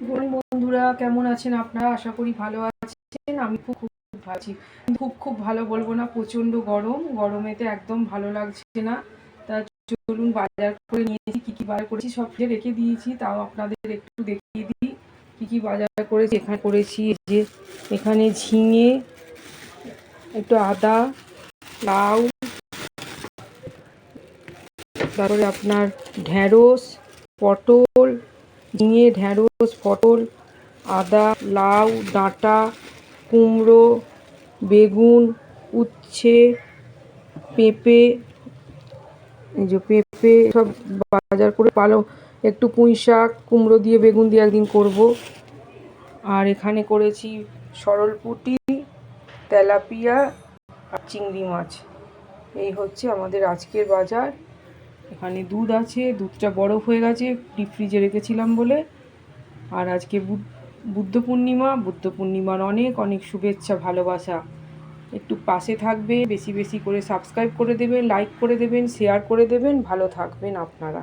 বন্ধুরা, কেমন আছেন আপনারা? আশা করি ভালো আছেন। আমি খুব খুব ভালো আছি। খুব ভালো বলবো না, প্রচণ্ড গরমেতে একদম ভালো লাগছে না। তা চলুন, বাজার করে নিয়েছি। কী কী বাজার করেছি সব ফেলে রেখে দিয়েছি, তাও আপনাদের একটু দেখিয়ে দিই কী কী বাজার করেছি। এখানে করেছি যে এখানে ঝিঙে, একটু আদা, লাউ, তারপরে আপনার ঢ্যাঁড়স, পটল, ঝিঙে, ঢ্যাঁড়স, পটল, আদা, লাউ, ডাঁটা, কুমড়ো, বেগুন, উচ্ছে, পেঁপে, এই যে পেঁপে সব বাজার করে একটু পুঁই শাক, কুমড়ো দিয়ে বেগুন দিয়ে একদিন করব। আর এখানে করেছি সরলপুঁটি, তেলাপিয়া আর চিংড়ি মাছ। এই হচ্ছে আমাদের আজকের বাজার। এখানে দুধ আছে, দুধটা বরফ হয়ে গেছে ডিপ ফ্রিজে রেখেছিলাম বলে। আর আজকে বুদ্ধ পূর্ণিমার অনেক অনেক শুভেচ্ছা, ভালোবাসা। একটু পাশে থাকবে, বেশি বেশি করে সাবস্ক্রাইব করে দেবেন, লাইক করে দেবেন, শেয়ার করে দেবেন। ভালো থাকবেন আপনারা।